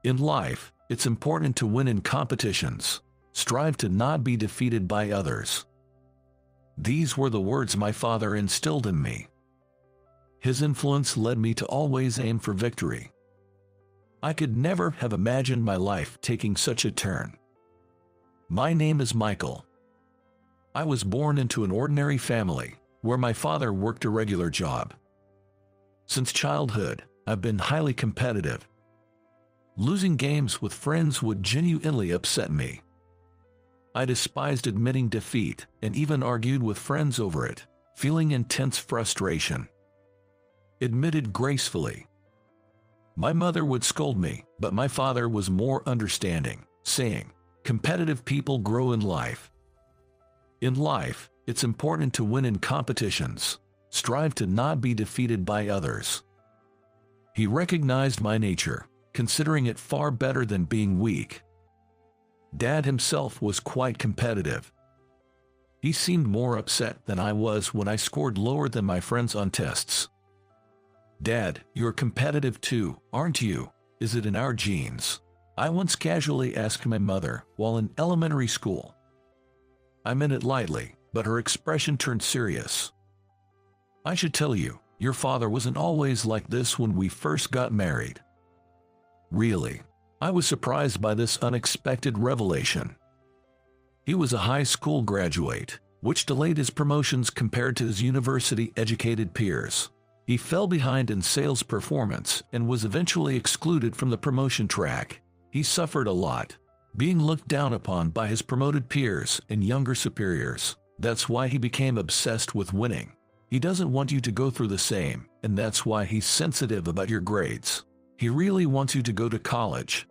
In life, it's important to win in competitions. Strive to not be defeated by others. These were the words my father instilled in me. His influence led me to always aim for victory. I could never have imagined my life taking such a turn. My name is Michael. I was born into an ordinary family, where my father worked a regular job. Since childhood, I've been highly competitive. Losing games with friends would genuinely upset me. I despised admitting defeat and even argued with friends over it, feeling intense frustration. Admitted gracefully. My mother would scold me, but my father was more understanding, saying, "Competitive people grow in life." In life, it's important to win in competitions. Strive to not be defeated by others. He recognized my nature, considering it far better than being weak. Dad himself was quite competitive. He seemed more upset than I was when I scored lower than my friends on tests. "Dad, you're competitive too, aren't you? Is it in our genes?" I once casually asked my mother while in elementary school. I meant it lightly, but her expression turned serious. "I should tell you, your father wasn't always like this when we first got married." Really? I was surprised by this unexpected revelation. He was a high school graduate, which delayed his promotions compared to his university-educated peers. He fell behind in sales performance and was eventually excluded from the promotion track. He suffered a lot, being looked down upon by his promoted peers and younger superiors. That's why he became obsessed with winning. He doesn't want you to go through the same, and that's why he's sensitive about your grades. He really wants you to go to college.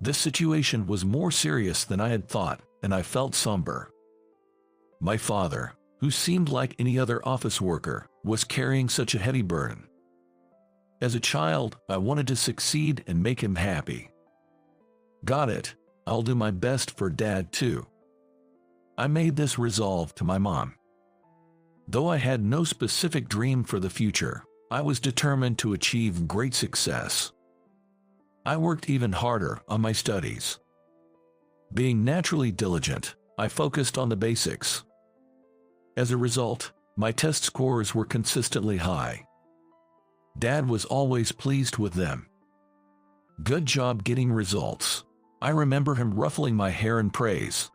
This situation was more serious than I had thought, and I felt somber. My father, who seemed like any other office worker, was carrying such a heavy burden. As a child, I wanted to succeed and make him happy. Got it. I'll do my best for Dad too. I made this resolve to my mom. Though I had no specific dream for the future, I was determined to achieve great success. I worked even harder on my studies. Being naturally diligent, I focused on the basics. As a result, my test scores were consistently high. Dad was always pleased with them. "Good job getting results." I remember him ruffling my hair in praise.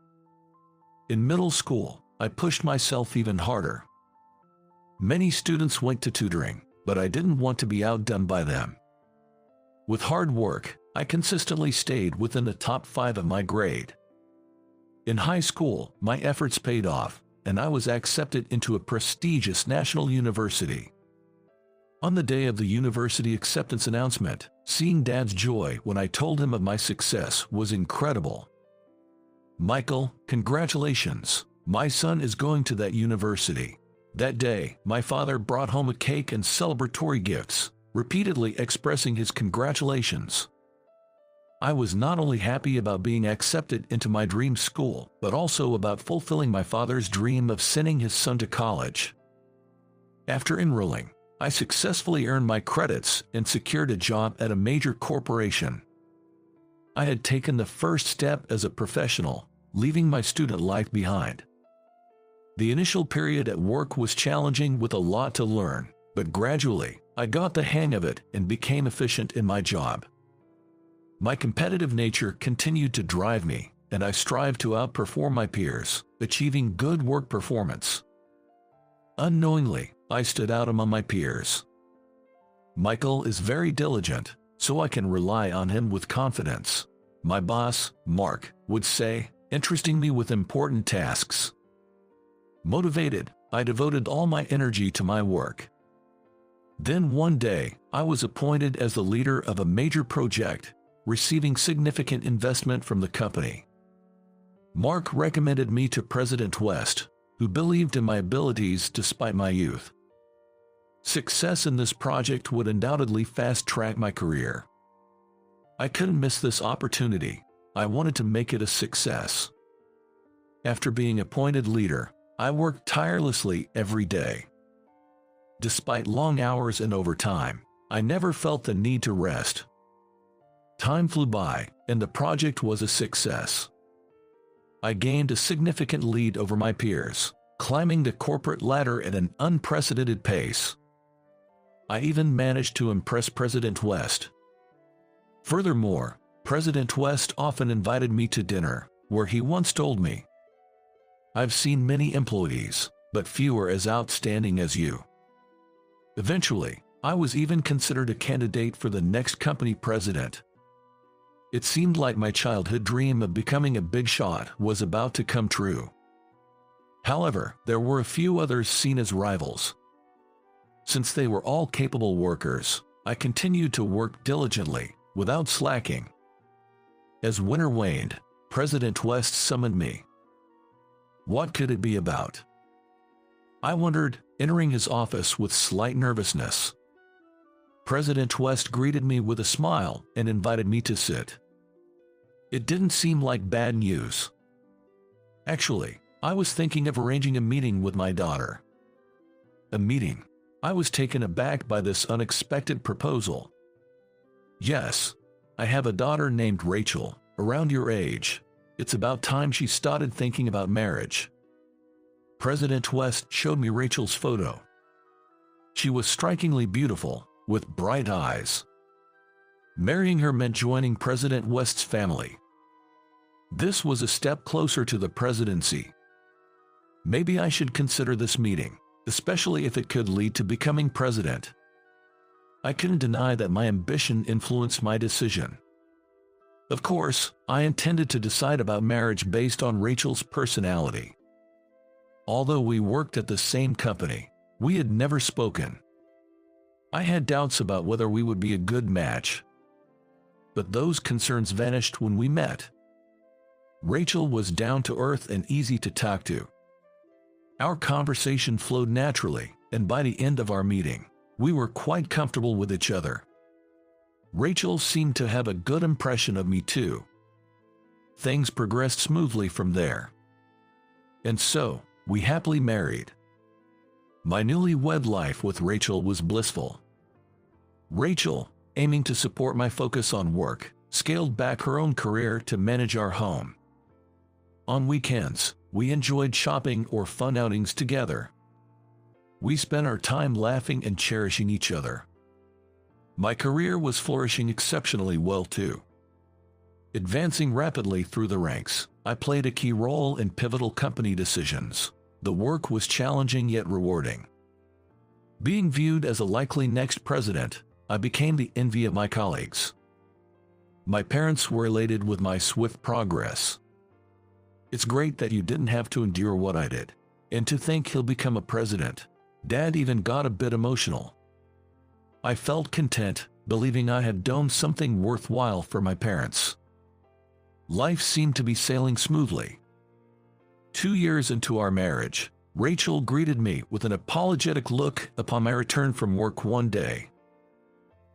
In middle school, I pushed myself even harder. Many students went to tutoring, but I didn't want to be outdone by them. With hard work, I consistently stayed within the top 5 of my grade. In high school, my efforts paid off, and I was accepted into a prestigious national university. On the day of the university acceptance announcement, seeing Dad's joy when I told him of my success was incredible. "Michael, congratulations. My son is going to that university." That day, my father brought home a cake and celebratory gifts, repeatedly expressing his congratulations. I was not only happy about being accepted into my dream school, but also about fulfilling my father's dream of sending his son to college. After enrolling, I successfully earned my credits and secured a job at a major corporation. I had taken the first step as a professional, leaving my student life behind. The initial period at work was challenging with a lot to learn, but gradually, I got the hang of it and became efficient in my job. My competitive nature continued to drive me, and I strived to outperform my peers, achieving good work performance. Unknowingly, I stood out among my peers. "Michael is very diligent, so I can rely on him with confidence," my boss, Mark, would say, entrusting me with important tasks. Motivated, I devoted all my energy to my work. Then one day, I was appointed as the leader of a major project, receiving significant investment from the company. Mark recommended me to President West, who believed in my abilities despite my youth. Success in this project would undoubtedly fast-track my career. I couldn't miss this opportunity. I wanted to make it a success. After being appointed leader, I worked tirelessly every day. Despite long hours and overtime, I never felt the need to rest. Time flew by, and the project was a success. I gained a significant lead over my peers, climbing the corporate ladder at an unprecedented pace. I even managed to impress President West. Furthermore, President West often invited me to dinner, where he once told me, "I've seen many employees, but few are as outstanding as you." Eventually, I was even considered a candidate for the next company president. It seemed like my childhood dream of becoming a big shot was about to come true. However, there were a few others seen as rivals. Since they were all capable workers, I continued to work diligently, without slacking. As winter waned, President West summoned me. What could it be about? I wondered, entering his office with slight nervousness. President West greeted me with a smile and invited me to sit. It didn't seem like bad news. Actually, I was thinking of arranging a meeting with my daughter. A meeting? I was taken aback by this unexpected proposal. "Yes, I have a daughter named Rachel, around your age. It's about time she started thinking about marriage." President West showed me Rachel's photo. She was strikingly beautiful, with bright eyes. Marrying her meant joining President West's family. This was a step closer to the presidency. Maybe I should consider this meeting, especially if it could lead to becoming president. I couldn't deny that my ambition influenced my decision. Of course, I intended to decide about marriage based on Rachel's personality. Although we worked at the same company, we had never spoken. I had doubts about whether we would be a good match. But those concerns vanished when we met. Rachel was down to earth and easy to talk to. Our conversation flowed naturally, and by the end of our meeting, we were quite comfortable with each other. Rachel seemed to have a good impression of me too. Things progressed smoothly from there. And so, we happily married. My newlywed life with Rachel was blissful. Rachel, aiming to support my focus on work, scaled back her own career to manage our home. On weekends, we enjoyed shopping or fun outings together. We spent our time laughing and cherishing each other. My career was flourishing exceptionally well too. Advancing rapidly through the ranks, I played a key role in pivotal company decisions. The work was challenging yet rewarding. Being viewed as a likely next president, I became the envy of my colleagues. My parents were elated with my swift progress. "It's great that you didn't have to endure what I did. And to think he'll become a president." Dad even got a bit emotional. I felt content, believing I had done something worthwhile for my parents. Life seemed to be sailing smoothly. 2 years into our marriage, Rachel greeted me with an apologetic look upon my return from work one day.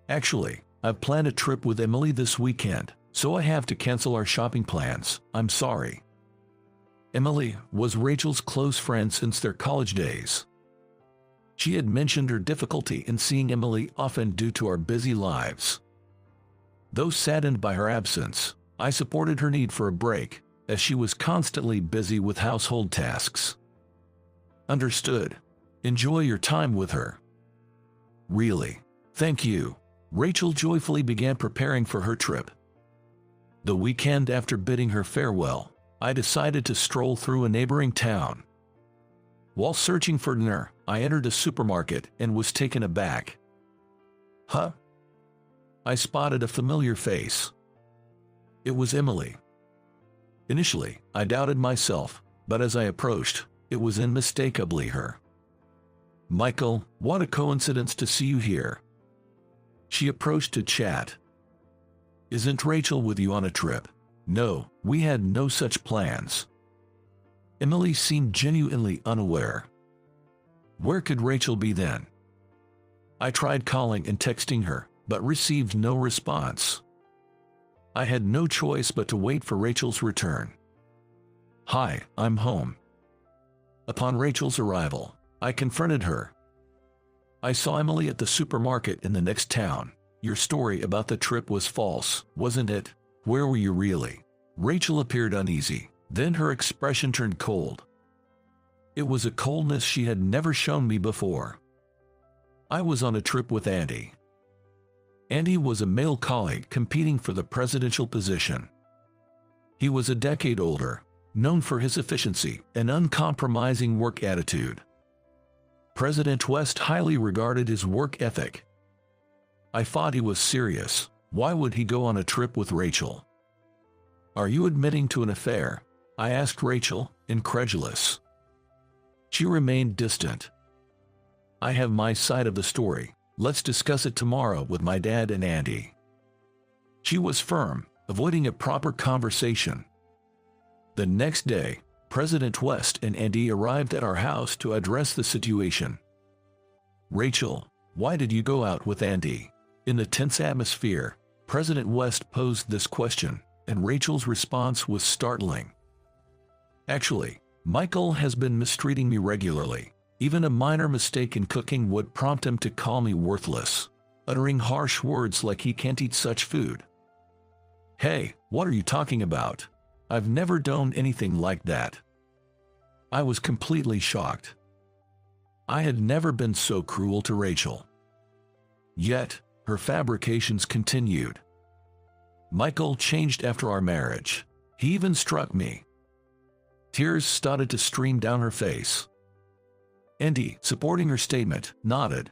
"Actually, I've planned a trip with Emily this weekend, so I have to cancel our shopping plans. I'm sorry." Emily was Rachel's close friend since their college days. She had mentioned her difficulty in seeing Emily often due to our busy lives. Though saddened by her absence, I supported her need for a break, as she was constantly busy with household tasks. "Understood. Enjoy your time with her." "Really? Thank you." Rachel joyfully began preparing for her trip. The weekend after bidding her farewell, I decided to stroll through a neighboring town. While searching for dinner, I entered a supermarket and was taken aback. "Huh?" I spotted a familiar face. It was Emily. Initially, I doubted myself, but as I approached, it was unmistakably her. "Michael, what a coincidence to see you here." She approached to chat. "Isn't Rachel with you on a trip?" "No, we had no such plans." Emily seemed genuinely unaware. Where could Rachel be then? I tried calling and texting her, but received no response. I had no choice but to wait for Rachel's return. "Hi, I'm home." Upon Rachel's arrival, I confronted her. "I saw Emily at the supermarket in the next town. Your story about the trip was false, wasn't it? Where were you really? Rachel appeared uneasy. Then her expression turned cold. It was a coldness she had never shown me before. I was on a trip with Andy. Andy was a male colleague competing for the presidential position. He was a decade older, known for his efficiency and uncompromising work attitude. President West highly regarded his work ethic. I thought he was serious. Why would he go on a trip with Rachel? Are you admitting to an affair? I asked Rachel, incredulous. She remained distant. I have my side of the story. Let's discuss it tomorrow with my dad and Andy. She was firm, avoiding a proper conversation. The next day, President West and Andy arrived at our house to address the situation. Rachel, why did you go out with Andy? In the tense atmosphere, President West posed this question, and Rachel's response was startling. Actually, Michael has been mistreating me regularly. Even a minor mistake in cooking would prompt him to call me worthless, uttering harsh words like he can't eat such food. Hey, what are you talking about? I've never done anything like that. I was completely shocked. I had never been so cruel to Rachel. Yet, her fabrications continued. Michael changed after our marriage. He even struck me. Tears started to stream down her face. Andy, supporting her statement, nodded.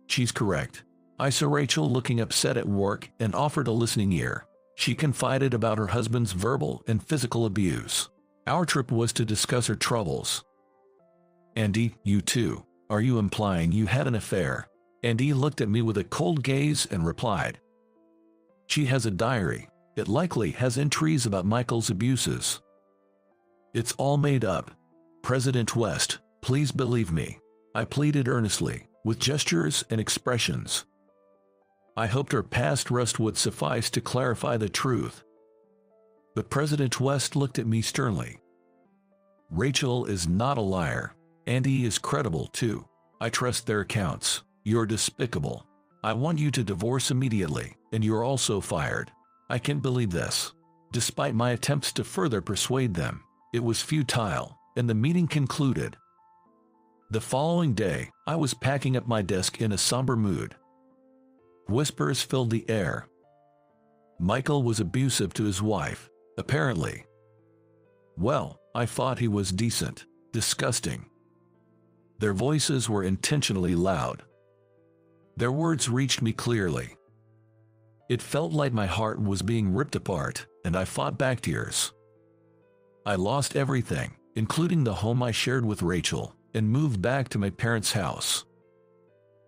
She's correct. I saw Rachel looking upset at work and offered a listening ear. She confided about her husband's verbal and physical abuse. Our trip was to discuss her troubles. Andy, you too. Are you implying you had an affair? Andy looked at me with a cold gaze and replied. She has a diary. It likely has entries about Michael's abuses. It's all made up. President West, please believe me. I pleaded earnestly, with gestures and expressions. I hoped her past rust would suffice to clarify the truth. But President West looked at me sternly. Rachel is not a liar. Andy is credible too. I trust their accounts. You're despicable. I want you to divorce immediately, and you're also fired. I can't believe this. Despite my attempts to further persuade them, it was futile, and the meeting concluded. The following day, I was packing up my desk in a somber mood. Whispers filled the air. Michael was abusive to his wife, apparently. Well, I thought he was decent. Disgusting. Their voices were intentionally loud. Their words reached me clearly. It felt like my heart was being ripped apart, and I fought back tears. I lost everything, including the home I shared with Rachel, and moved back to my parents' house.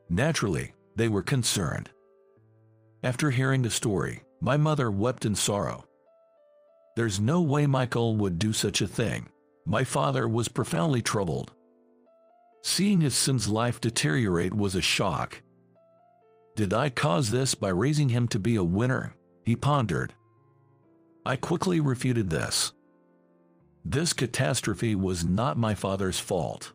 Naturally, they were concerned. After hearing the story, my mother wept in sorrow. There's no way Michael would do such a thing. My father was profoundly troubled. Seeing his son's life deteriorate was a shock. Did I cause this by raising him to be a winner? He pondered. I quickly refuted this. This catastrophe was not my father's fault.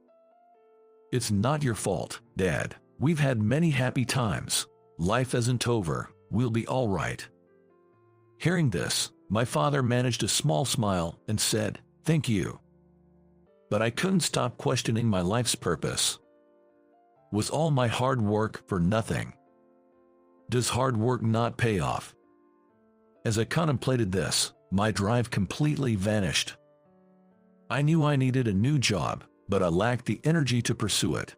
It's not your fault, Dad. We've had many happy times. Life isn't over. We'll be all right. Hearing this, my father managed a small smile and said, "Thank you." But I couldn't stop questioning my life's purpose. Was all my hard work for nothing? Does hard work not pay off? As I contemplated this, my drive completely vanished. I knew I needed a new job, but I lacked the energy to pursue it.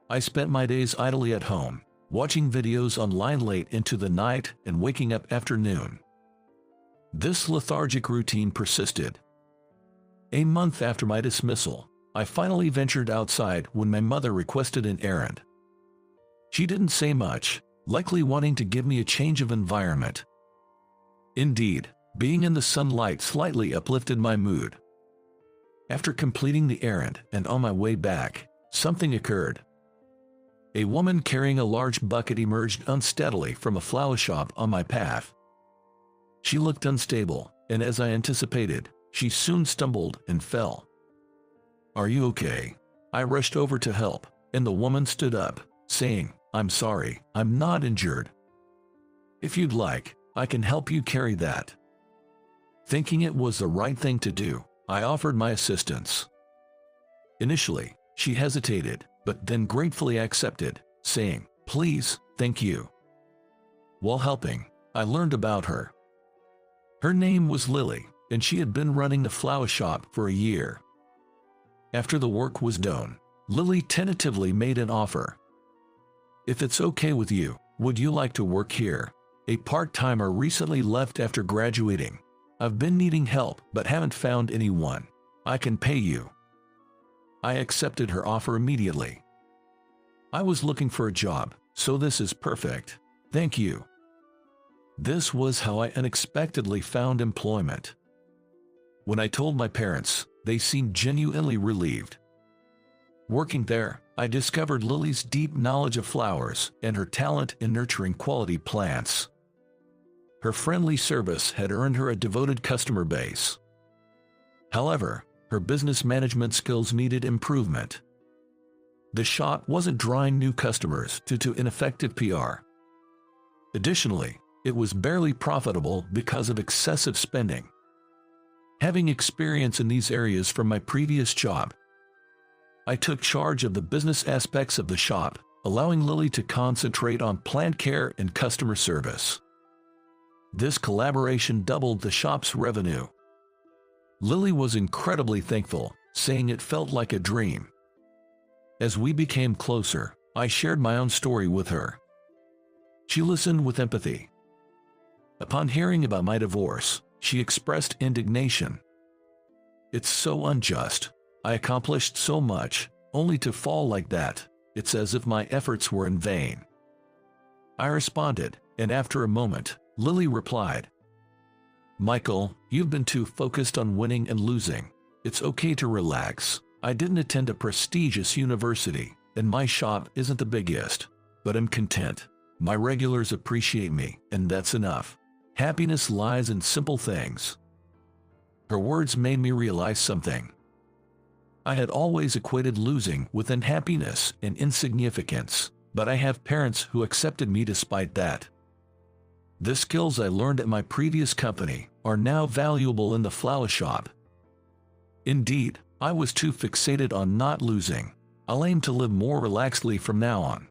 I spent my days idly at home, watching videos online late into the night and waking up after noon. This lethargic routine persisted. A month after my dismissal, I finally ventured outside when my mother requested an errand. She didn't say much, likely wanting to give me a change of environment. Indeed, being in the sunlight slightly uplifted my mood. After completing the errand and on my way back, something occurred. A woman carrying a large bucket emerged unsteadily from a flower shop on my path. She looked unstable, and as I anticipated, she soon stumbled and fell. "Are you okay?" I rushed over to help, and the woman stood up, saying, "I'm sorry, I'm not injured. If you'd like, I can help you carry that." Thinking it was the right thing to do, I offered my assistance. Initially, she hesitated, but then gratefully accepted, saying, "Please, thank you." While helping, I learned about her. Her name was Lily, and she had been running the flower shop for a year. After the work was done, Lily tentatively made an offer. "If it's okay with you, would you like to work here? A part-timer recently left after graduating. I've been needing help but haven't found anyone. I can pay you." I accepted her offer immediately. I was looking for a job, so this is perfect. Thank you. This was how I unexpectedly found employment. When I told my parents, they seemed genuinely relieved. Working there, I discovered Lily's deep knowledge of flowers and her talent in nurturing quality plants. Her friendly service had earned her a devoted customer base. However, her business management skills needed improvement. The shop wasn't drawing new customers due to ineffective PR. Additionally, it was barely profitable because of excessive spending. Having experience in these areas from my previous job, I took charge of the business aspects of the shop, allowing Lily to concentrate on plant care and customer service. This collaboration doubled the shop's revenue. Lily was incredibly thankful, saying it felt like a dream. As we became closer, I shared my own story with her. She listened with empathy. Upon hearing about my divorce, she expressed indignation. "It's so unjust. I accomplished so much, only to fall like that. It's as if my efforts were in vain." I responded, and after a moment, Lily replied, "Michael, you've been too focused on winning and losing. It's okay to relax. I didn't attend a prestigious university, and my shop isn't the biggest, but I'm content. My regulars appreciate me, and that's enough. Happiness lies in simple things." Her words made me realize something. I had always equated losing with unhappiness and insignificance, but I have parents who accepted me despite that. The skills I learned at my previous company are now valuable in the flower shop. Indeed, I was too fixated on not losing. I'll aim to live more relaxedly from now on.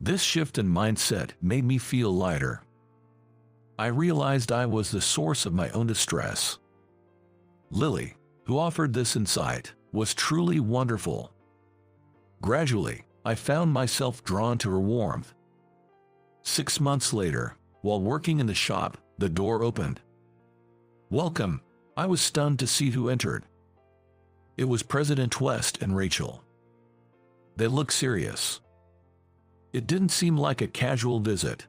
This shift in mindset made me feel lighter. I realized I was the source of my own distress. Lily, who offered this insight, was truly wonderful. Gradually, I found myself drawn to her warmth. 6 months later, while working in the shop, the door opened. "Welcome." I was stunned to see who entered. It was President West and Rachel. They looked serious. It didn't seem like a casual visit.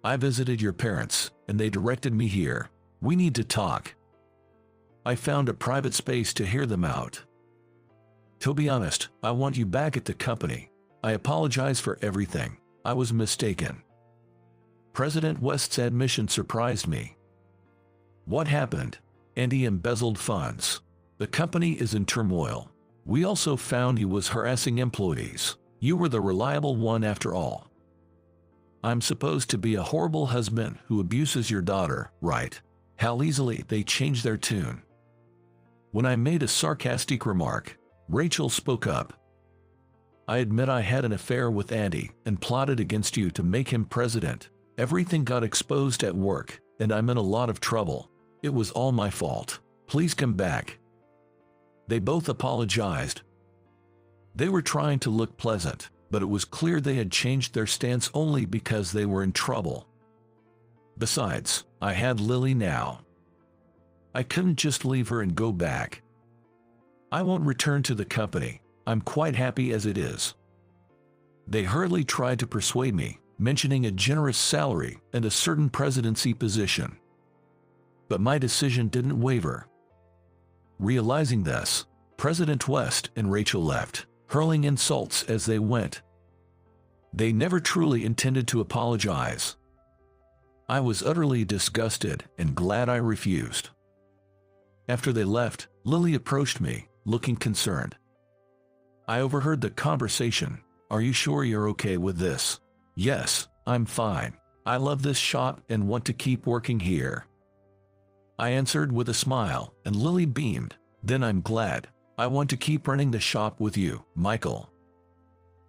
"I visited your parents, and they directed me here. We need to talk." I found a private space to hear them out. "To be honest, I want you back at the company. I apologize for everything. I was mistaken." President West's admission surprised me. "What happened?" "And he embezzled funds. The company is in turmoil. We also found he was harassing employees. You were the reliable one after all. I'm supposed to be a horrible husband who abuses your daughter, right?" How easily they change their tune. When I made a sarcastic remark, Rachel spoke up. "I admit I had an affair with Andy and plotted against you to make him president. Everything got exposed at work, and I'm in a lot of trouble. It was all my fault. Please come back." They both apologized. They were trying to look pleasant, but it was clear they had changed their stance only because they were in trouble. Besides, I had Lily now. I couldn't just leave her and go back. "I won't return to the company. I'm quite happy as it is." They hurriedly tried to persuade me, mentioning a generous salary and a certain presidency position. But my decision didn't waver. Realizing this, President West and Rachel left, hurling insults as they went. They never truly intended to apologize. I was utterly disgusted and glad I refused. After they left, Lily approached me, looking concerned. I overheard the conversation. Are you sure you're okay with this? Yes, I'm fine. I love this shop and want to keep working here. I answered with a smile, and Lily beamed. Then I'm glad. I want to keep running the shop with you, Michael.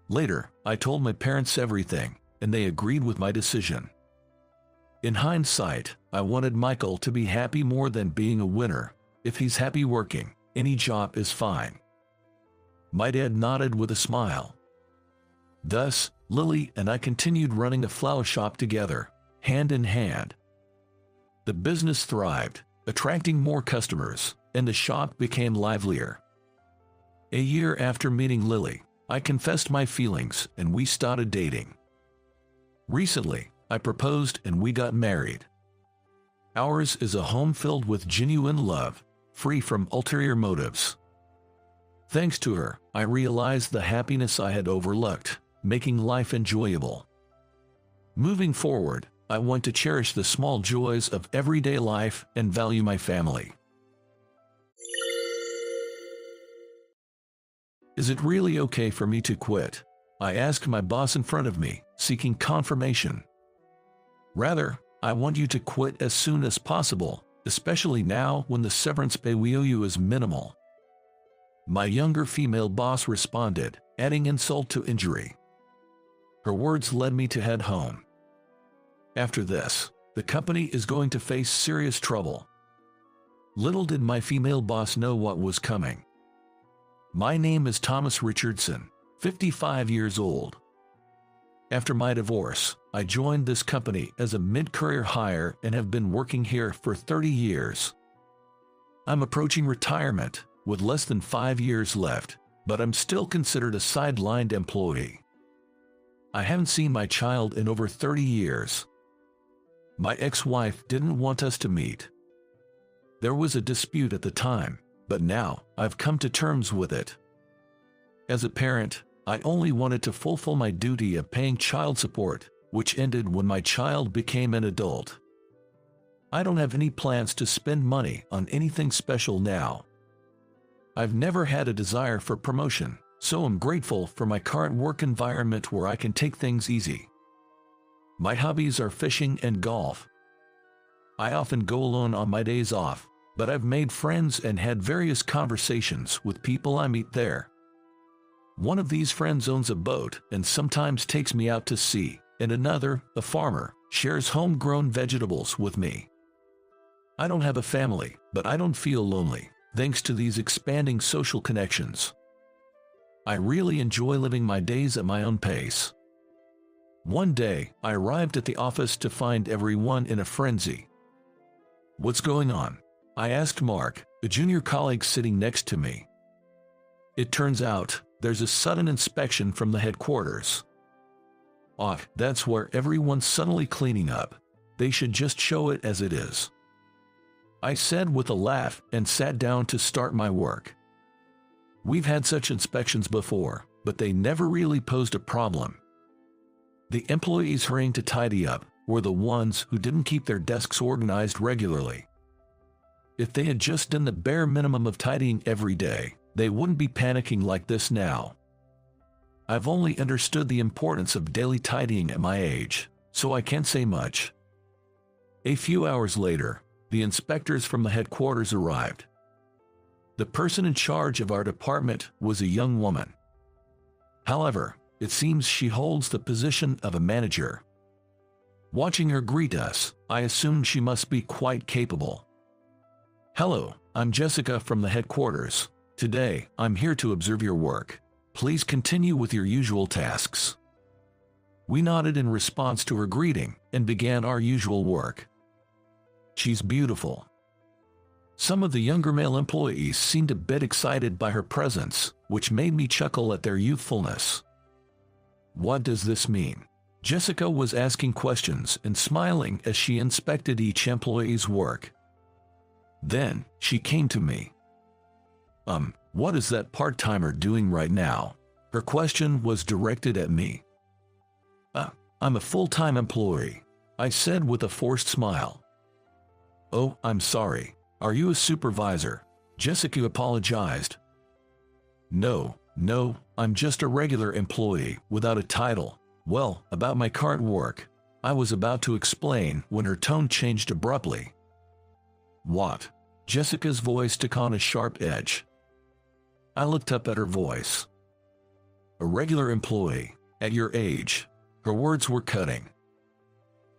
Later, I told my parents everything, and they agreed with my decision. In hindsight, I wanted Michael to be happy more than being a winner. If he's happy working, any job is fine. My dad nodded with a smile. Thus, Lily and I continued running the flower shop together, hand in hand. The business thrived, attracting more customers, and the shop became livelier. A year after meeting Lily, I confessed my feelings and we started dating. Recently, I proposed and we got married. Ours is a home filled with genuine love, free from ulterior motives. Thanks to her, I realized the happiness I had overlooked, making life enjoyable. Moving forward, I want to cherish the small joys of everyday life and value my family. Is it really okay for me to quit? I asked my boss in front of me, seeking confirmation. Rather, I want you to quit as soon as possible, especially now when the severance pay we owe you is minimal. My younger female boss responded, adding insult to injury. Her words led me to head home. After this, the company is going to face serious trouble. Little did my female boss know what was coming. My name is Thomas Richardson, 55 years old. After my divorce, I joined this company as a mid-career hire and have been working here for 30 years. I'm approaching retirement, with less than 5 years left, but I'm still considered a sidelined employee. I haven't seen my child in over 30 years. My ex-wife didn't want us to meet. There was a dispute at the time, but now I've come to terms with it. As a parent, I only wanted to fulfill my duty of paying child support, which ended when my child became an adult. I don't have any plans to spend money on anything special now. I've never had a desire for promotion, so I'm grateful for my current work environment where I can take things easy. My hobbies are fishing and golf. I often go alone on my days off, but I've made friends and had various conversations with people I meet there. One of these friends owns a boat and sometimes takes me out to sea, and another, a farmer, shares homegrown vegetables with me. I don't have a family, but I don't feel lonely, thanks to these expanding social connections. I really enjoy living my days at my own pace. One day, I arrived at the office to find everyone in a frenzy. What's going on? I asked Mark, a junior colleague sitting next to me. It turns out, there's a sudden inspection from the headquarters. That's where everyone's suddenly cleaning up. They should just show it as it is. I said with a laugh and sat down to start my work. We've had such inspections before, but they never really posed a problem. The employees hurrying to tidy up were the ones who didn't keep their desks organized regularly. If they had just done the bare minimum of tidying every day, they wouldn't be panicking like this now. I've only understood the importance of daily tidying at my age, so I can't say much. A few hours later, the inspectors from the headquarters arrived. The person in charge of our department was a young woman. However, it seems she holds the position of a manager. Watching her greet us, I assumed she must be quite capable. Hello, I'm Jessica from the headquarters. Today, I'm here to observe your work. Please continue with your usual tasks. We nodded in response to her greeting and began our usual work. She's beautiful. Some of the younger male employees seemed a bit excited by her presence, which made me chuckle at their youthfulness. What does this mean? Jessica was asking questions and smiling as she inspected each employee's work. Then, she came to me. What is that part-timer doing right now? Her question was directed at me. I'm a full-time employee, I said with a forced smile. Oh, I'm sorry. Are you a supervisor? Jessica apologized. No, No, I'm just a regular employee without a title. Well, about my current work, I was about to explain when her tone changed abruptly. What? Jessica's voice took on a sharp edge. I looked up at her voice. A regular employee, at your age. Her words were cutting.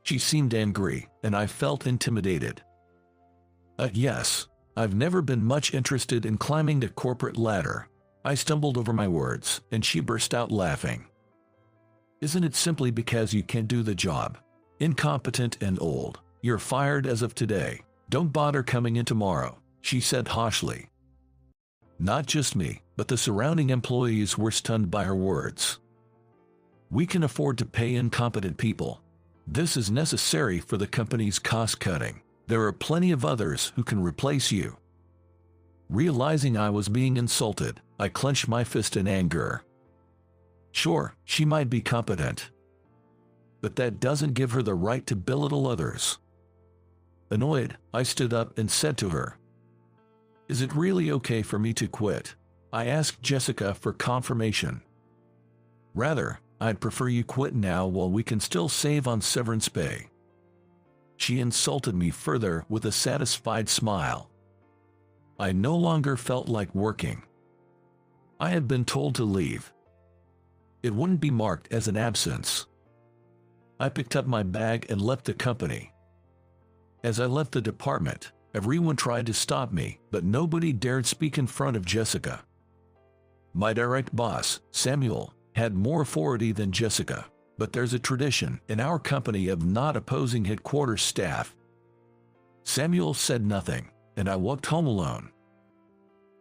She seemed angry, and I felt intimidated. Yes, I've never been much interested in climbing the corporate ladder. I stumbled over my words, and she burst out laughing. Isn't it simply because you can't do the job? Incompetent and old. You're fired as of today. Don't bother coming in tomorrow, she said harshly. Not just me, but the surrounding employees were stunned by her words. We can afford to pay incompetent people. This is necessary for the company's cost cutting. There are plenty of others who can replace you. Realizing I was being insulted, I clenched my fist in anger. Sure, she might be competent, but that doesn't give her the right to belittle others. Annoyed, I stood up and said to her, "Is it really okay for me to quit?" I asked Jessica for confirmation. "Rather, I'd prefer you quit now while we can still save on severance pay." She insulted me further with a satisfied smile. I no longer felt like working. I had been told to leave. It wouldn't be marked as an absence. I picked up my bag and left the company. As I left the department, everyone tried to stop me, but nobody dared speak in front of Jessica. My direct boss, Samuel, had more authority than Jessica, but there's a tradition in our company of not opposing headquarters staff. Samuel said nothing, and I walked home alone.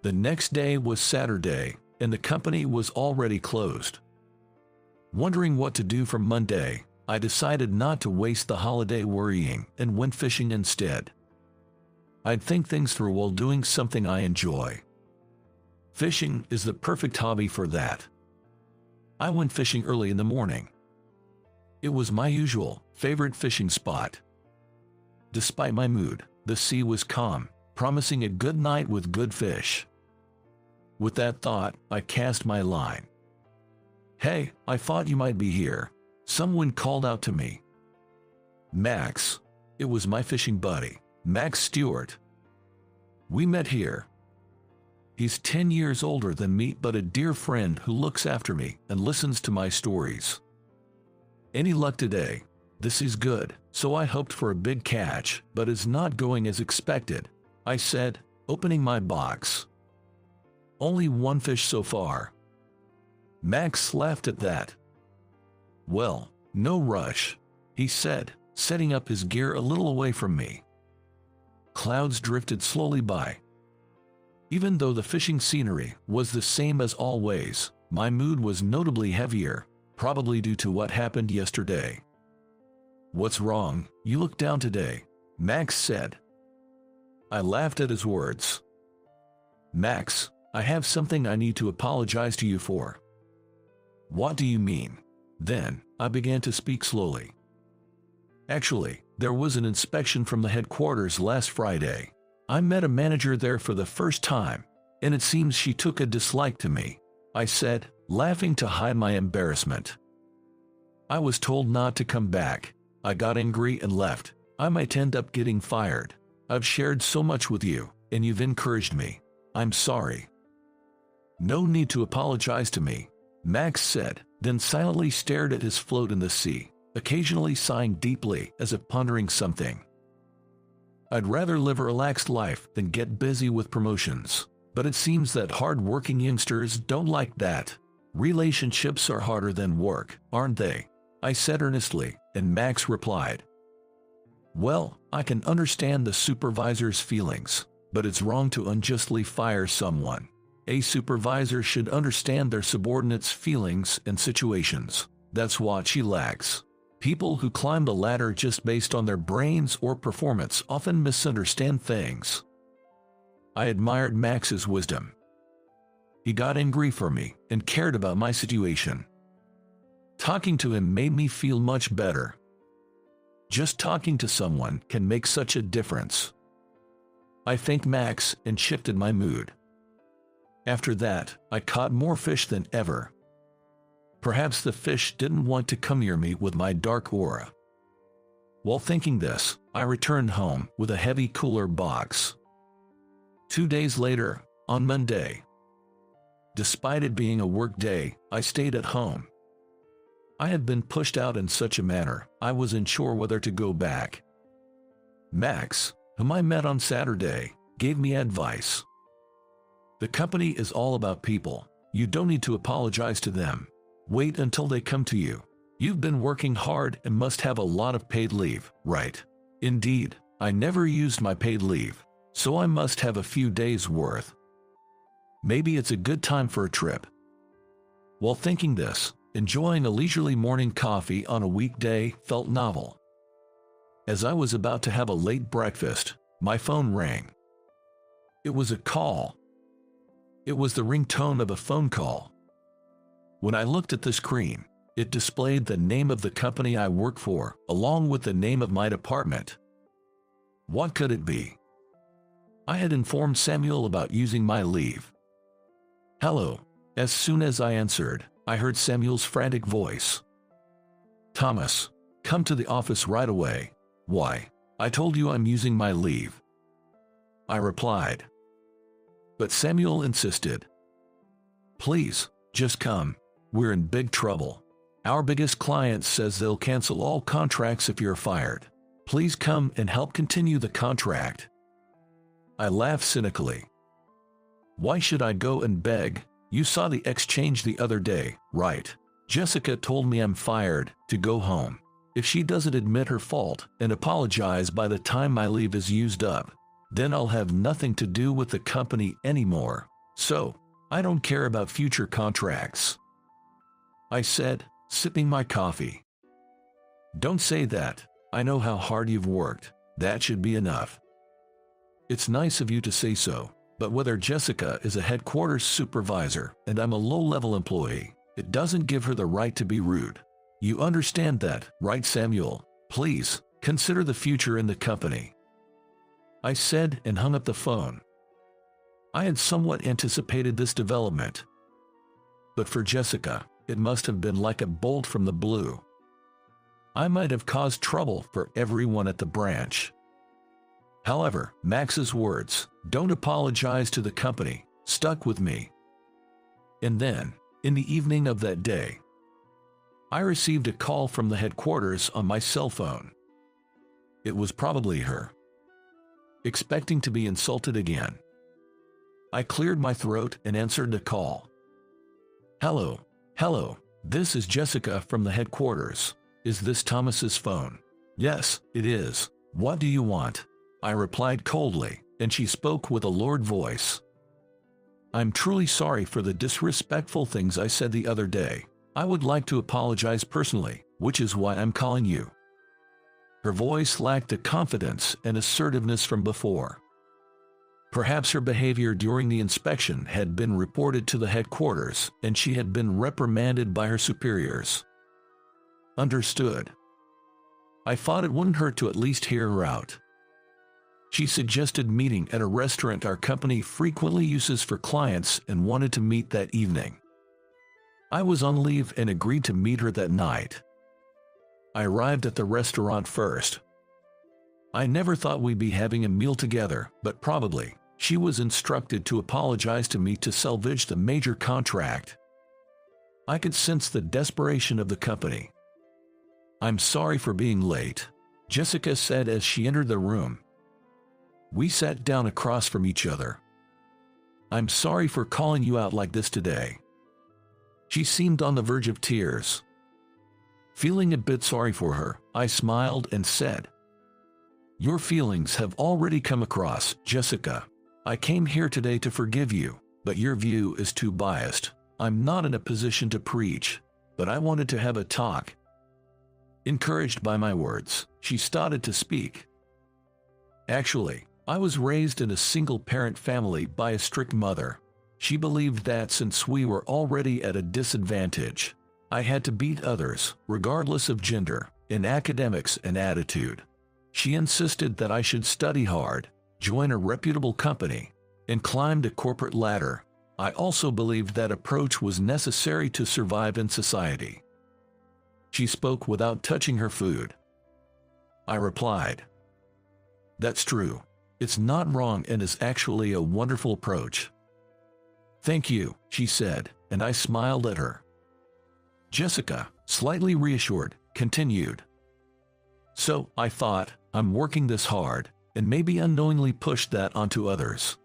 The next day was Saturday, and the company was already closed. Wondering what to do for Monday, I decided not to waste the holiday worrying and went fishing instead. I'd think things through while doing something I enjoy. Fishing is the perfect hobby for that. I went fishing early in the morning. It was my usual, favorite fishing spot. Despite my mood, the sea was calm, promising a good night with good fish. With that thought, I cast my line. "Hey, I thought you might be here," someone called out to me. "Max." It was my fishing buddy, Max Stewart. We met here. He's 10 years older than me, but a dear friend who looks after me and listens to my stories. "Any luck today?" "This is good, so I hoped for a big catch, but it's not going as expected," I said, opening my box. "Only one fish so far." Max laughed at that. "Well, no rush," he said, setting up his gear a little away from me. Clouds drifted slowly by. Even though the fishing scenery was the same as always, my mood was notably heavier, probably due to what happened yesterday. "What's wrong? You look down today," Max said. I laughed at his words. "Max, I have something I need to apologize to you for." "What do you mean?" Then, I began to speak slowly. "Actually, there was an inspection from the headquarters last Friday. I met a manager there for the first time, and it seems she took a dislike to me," I said, laughing to hide my embarrassment. "I was told not to come back. I got angry and left. I might end up getting fired. I've shared so much with you, and you've encouraged me. I'm sorry." "No need to apologize to me," Max said, then silently stared at his float in the sea, occasionally sighing deeply as if pondering something. "I'd rather live a relaxed life than get busy with promotions, but it seems that hard-working youngsters don't like that. Relationships are harder than work, aren't they?" I said earnestly, and Max replied, "Well, I can understand the supervisor's feelings, but it's wrong to unjustly fire someone. A supervisor should understand their subordinates' feelings and situations. That's what she lacks. People who climb the ladder just based on their brains or performance often misunderstand things." I admired Max's wisdom. He got angry for me and cared about my situation. Talking to him made me feel much better. Just talking to someone can make such a difference. I thanked Max and shifted my mood. After that, I caught more fish than ever. Perhaps the fish didn't want to come near me with my dark aura. While thinking this, I returned home with a heavy cooler box. 2 days later, on Monday, despite it being a work day, I stayed at home. I had been pushed out in such a manner, I was unsure whether to go back. Max, whom I met on Saturday, gave me advice. The company is all about people. You don't need to apologize to them. Wait until they come to you. You've been working hard and must have a lot of paid leave, right? Indeed, I never used my paid leave, so I must have a few days' worth. Maybe it's a good time for a trip. While thinking this, enjoying a leisurely morning coffee on a weekday felt novel. As I was about to have a late breakfast, my phone rang. It was a call. It was the ringtone of a phone call. When I looked at the screen, it displayed the name of the company I work for, along with the name of my department. What could it be? I had informed Samuel about using my leave. Hello. As soon as I answered, I heard Samuel's frantic voice. Thomas, come to the office right away. Why? I told you I'm using my leave. I replied. But Samuel insisted. Please, just come. We're in big trouble. Our biggest client says they'll cancel all contracts if you're fired. Please come and help continue the contract. I laughed cynically. Why should I go and beg? You saw the exchange the other day, right? Jessica told me I'm fired, to go home. If she doesn't admit her fault and apologize by the time my leave is used up, then I'll have nothing to do with the company anymore. So, I don't care about future contracts. I said, sipping my coffee. Don't say that. I know how hard you've worked. That should be enough. It's nice of you to say so, but whether Jessica is a headquarters supervisor and I'm a low-level employee, it doesn't give her the right to be rude. You understand that, right, Samuel? Please, consider the future in the company. I said and hung up the phone. I had somewhat anticipated this development. But for Jessica, it must have been like a bolt from the blue. I might have caused trouble for everyone at the branch. However, Max's words, "Don't apologize to the company," stuck with me. And then, in the evening of that day, I received a call from the headquarters on my cell phone. It was probably her. Expecting to be insulted again, I cleared my throat and answered the call. Hello, this is Jessica from the headquarters. Is this Thomas's phone? Yes, it is. What do you want? I replied coldly, and she spoke with a lowered voice. I'm truly sorry for the disrespectful things I said the other day. I would like to apologize personally, which is why I'm calling you. Her voice lacked the confidence and assertiveness from before. Perhaps her behavior during the inspection had been reported to the headquarters and she had been reprimanded by her superiors. Understood. I thought it wouldn't hurt to at least hear her out. She suggested meeting at a restaurant our company frequently uses for clients and wanted to meet that evening. I was on leave and agreed to meet her that night. I arrived at the restaurant first. I never thought we'd be having a meal together, but probably. She was instructed to apologize to me to salvage the major contract. I could sense the desperation of the company. I'm sorry for being late, Jessica said as she entered the room. We sat down across from each other. I'm sorry for calling you out like this today. She seemed on the verge of tears. Feeling a bit sorry for her, I smiled and said, Your feelings have already come across, Jessica. I came here today to forgive you, but your view is too biased. I'm not in a position to preach, but I wanted to have a talk. Encouraged by my words, she started to speak. Actually, I was raised in a single-parent family by a strict mother. She believed that since we were already at a disadvantage, I had to beat others, regardless of gender, in academics and attitude. She insisted that I should study hard, join a reputable company, and climb the corporate ladder. I also believed that approach was necessary to survive in society. She spoke without touching her food. I replied, "That's true. It's not wrong and is actually a wonderful approach." "Thank you," she said, and I smiled at her. Jessica, slightly reassured, continued, "So, I thought, I'm working this hard, and maybe unknowingly pushed that onto others.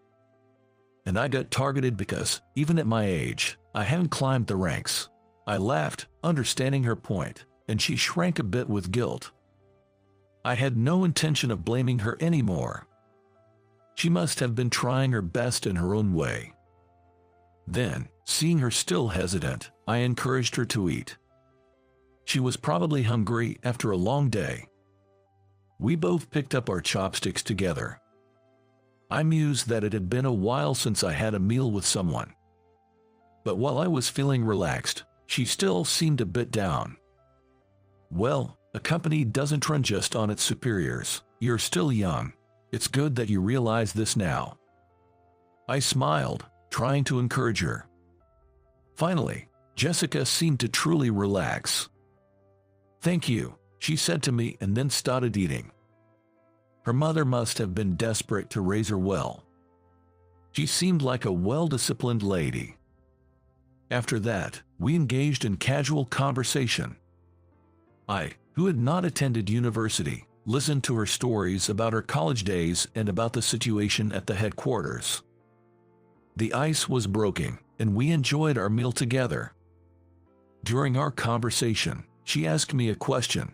And I got targeted because, even at my age, I haven't climbed the ranks." I laughed, understanding her point, and she shrank a bit with guilt. I had no intention of blaming her anymore. She must have been trying her best in her own way. Then, seeing her still hesitant, I encouraged her to eat. She was probably hungry after a long day. We both picked up our chopsticks together. I mused that it had been a while since I had a meal with someone. But while I was feeling relaxed, she still seemed a bit down. "Well, a company doesn't run just on its superiors. You're still young. It's good that you realize this now." I smiled, trying to encourage her. Finally, Jessica seemed to truly relax. "Thank you," she said to me and then started eating. Her mother must have been desperate to raise her well. She seemed like a well-disciplined lady. After that, we engaged in casual conversation. I, who had not attended university, listened to her stories about her college days and about the situation at the headquarters. The ice was broken, and we enjoyed our meal together. During our conversation, she asked me a question.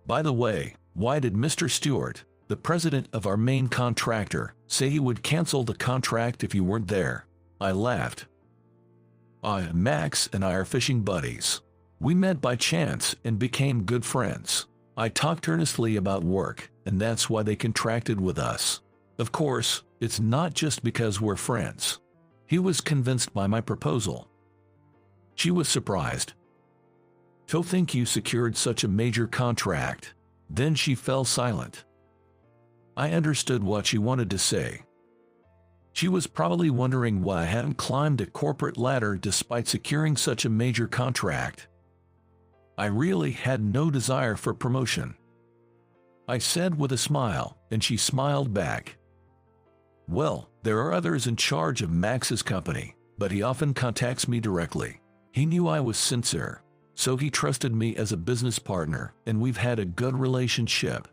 "By the way, why did Mr. Stewart, the president of our main contractor, say he would cancel the contract if you weren't there?" I laughed. "Max and I are fishing buddies. We met by chance and became good friends. I talked earnestly about work, and that's why they contracted with us. Of course, it's not just because we're friends." He was convinced by my proposal. She was surprised. "To think you secured such a major contract." Then she fell silent. I understood what she wanted to say. She was probably wondering why I hadn't climbed a corporate ladder despite securing such a major contract. I really had no desire for promotion. I said with a smile, and she smiled back. "Well, there are others in charge of Max's company, but he often contacts me directly. He knew I was sincere, so he trusted me as a business partner, and we've had a good relationship.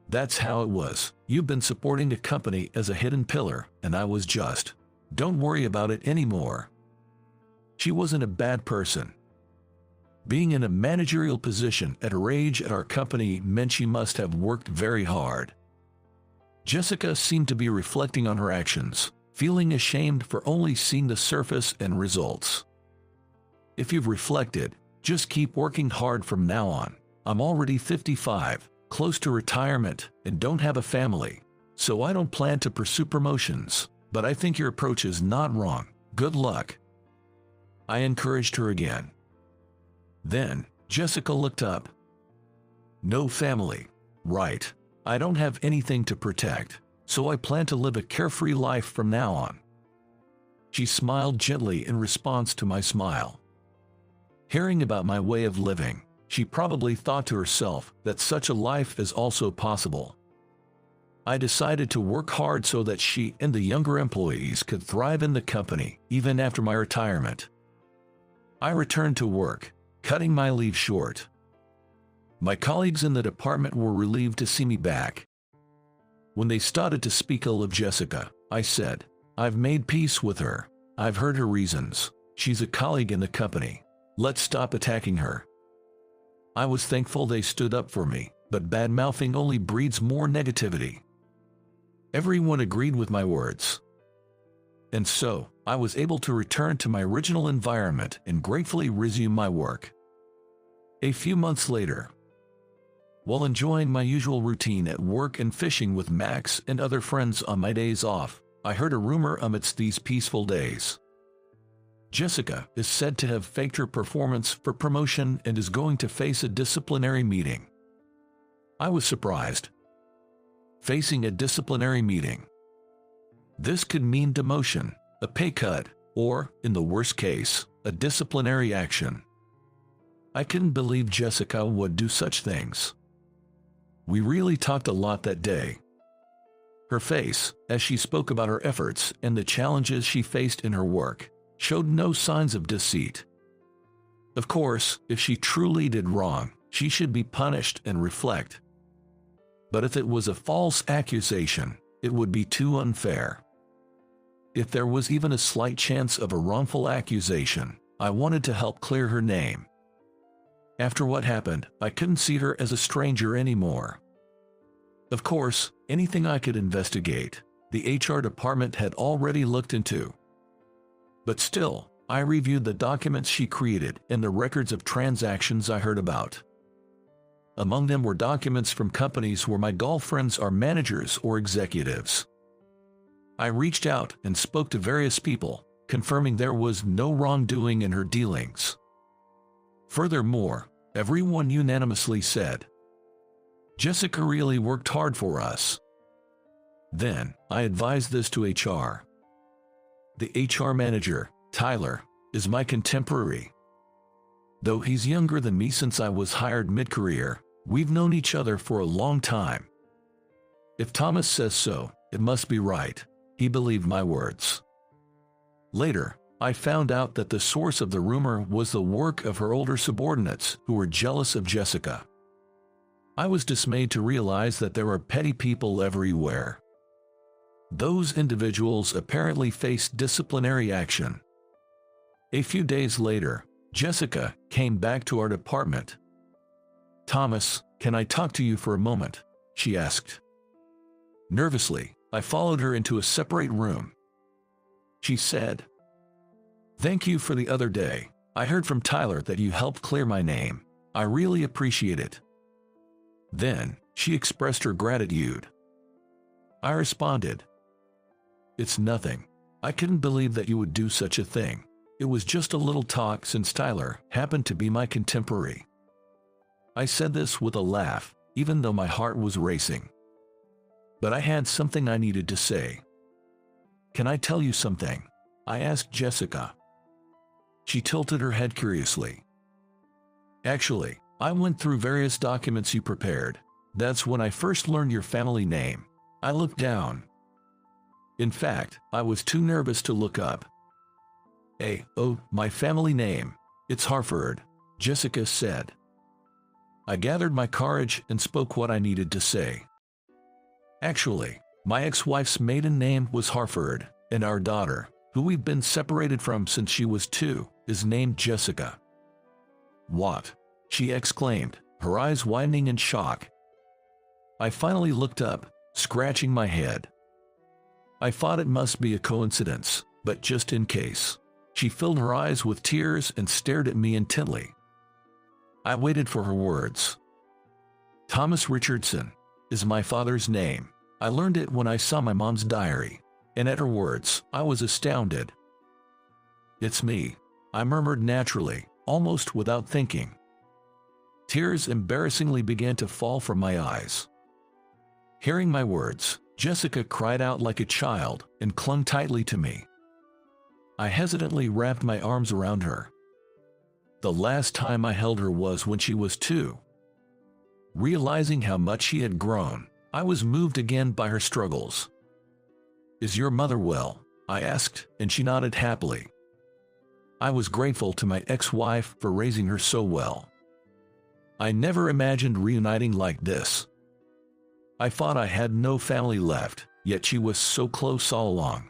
That's how it was. You've been supporting the company as a hidden pillar, and I was just, don't worry about it anymore." She wasn't a bad person. Being in a managerial position at her age at our company meant she must have worked very hard. Jessica seemed to be reflecting on her actions, feeling ashamed for only seeing the surface and results. "If you've reflected, just keep working hard from now on. I'm already 55, close to retirement, and don't have a family, so I don't plan to pursue promotions, but I think your approach is not wrong. Good luck." I encouraged her again. Then, Jessica looked up. "No family. Right. I don't have anything to protect, so I plan to live a carefree life from now on." She smiled gently in response to my smile. Hearing about my way of living, she probably thought to herself that such a life is also possible. I decided to work hard so that she and the younger employees could thrive in the company even after my retirement. I returned to work, cutting my leave short. My colleagues in the department were relieved to see me back. When they started to speak ill of Jessica, I said, "I've made peace with her. I've heard her reasons. She's a colleague in the company. Let's stop attacking her." I was thankful they stood up for me, but bad-mouthing only breeds more negativity. Everyone agreed with my words. And so, I was able to return to my original environment and gratefully resume my work. A few months later, while enjoying my usual routine at work and fishing with Max and other friends on my days off, I heard a rumor amidst these peaceful days. Jessica is said to have faked her performance for promotion and is going to face a disciplinary meeting. I was surprised. Facing a disciplinary meeting. This could mean demotion. a pay cut, or, in the worst case, a disciplinary action. I couldn't believe Jessica would do such things. We really talked a lot that day. Her face, as she spoke about her efforts and the challenges she faced in her work, showed no signs of deceit. Of course, if she truly did wrong, she should be punished and reflect. But if it was a false accusation, it would be too unfair. If there was even a slight chance of a wrongful accusation, I wanted to help clear her name. After what happened, I couldn't see her as a stranger anymore. Of course, anything I could investigate, the HR department had already looked into. But still, I reviewed the documents she created and the records of transactions I heard about. Among them were documents from companies where my girlfriends are managers or executives. I reached out and spoke to various people, confirming there was no wrongdoing in her dealings. Furthermore, everyone unanimously said, "Jessica really worked hard for us." Then, I advised this to HR. The HR manager, Tyler, is my contemporary. Though he's younger than me since I was hired mid-career, we've known each other for a long time. If Thomas says so, it must be right. He believed my words. Later, I found out that the source of the rumor was the work of her older subordinates who were jealous of Jessica. I was dismayed to realize that there are petty people everywhere. Those individuals apparently faced disciplinary action. A few days later, Jessica came back to our department. "Thomas, can I talk to you for a moment?" she asked. Nervously, I followed her into a separate room. She said, "Thank you for the other day. I heard from Tyler that you helped clear my name. I really appreciate it." Then, she expressed her gratitude. I responded, "It's nothing. I couldn't believe that you would do such a thing. It was just a little talk since Tyler happened to be my contemporary." I said this with a laugh, even though my heart was racing. But I had something I needed to say. "Can I tell you something?" I asked Jessica. She tilted her head curiously. "Actually, I went through various documents you prepared. That's when I first learned your family name." I looked down. In fact, I was too nervous to look up. My family name. It's Harford," Jessica said. I gathered my courage and spoke what I needed to say. "Actually, my ex-wife's maiden name was Harford, and our daughter, who we've been separated from since she was 2, is named Jessica." "What?" she exclaimed, her eyes widening in shock. I finally looked up, scratching my head. I thought it must be a coincidence, but just in case. She filled her eyes with tears and stared at me intently. I waited for her words. "Thomas Richardson is my father's name. I learned it when I saw my mom's diary," and at her words, I was astounded. "It's me," I murmured naturally, almost without thinking. Tears embarrassingly began to fall from my eyes. Hearing my words, Jessica cried out like a child and clung tightly to me. I hesitantly wrapped my arms around her. The last time I held her was when she was 2. Realizing how much she had grown, I was moved again by her struggles. "Is your mother well?" I asked, and she nodded happily. I was grateful to my ex-wife for raising her so well. I never imagined reuniting like this. I thought I had no family left, yet she was so close all along.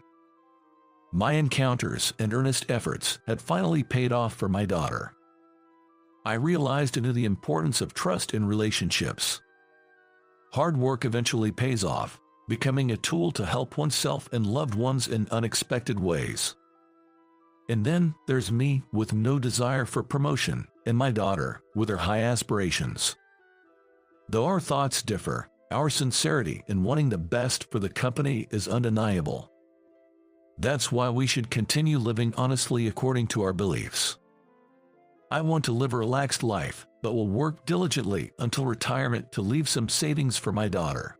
My encounters and earnest efforts had finally paid off for my daughter. I realized into the importance of trust in relationships. Hard work eventually pays off, becoming a tool to help oneself and loved ones in unexpected ways. And then there's me with no desire for promotion, and my daughter with her high aspirations. Though our thoughts differ, our sincerity in wanting the best for the company is undeniable. That's why we should continue living honestly according to our beliefs. I want to live a relaxed life, but will work diligently until retirement to leave some savings for my daughter.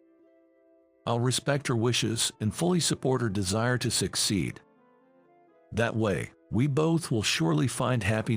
I'll respect her wishes and fully support her desire to succeed. That way, we both will surely find happiness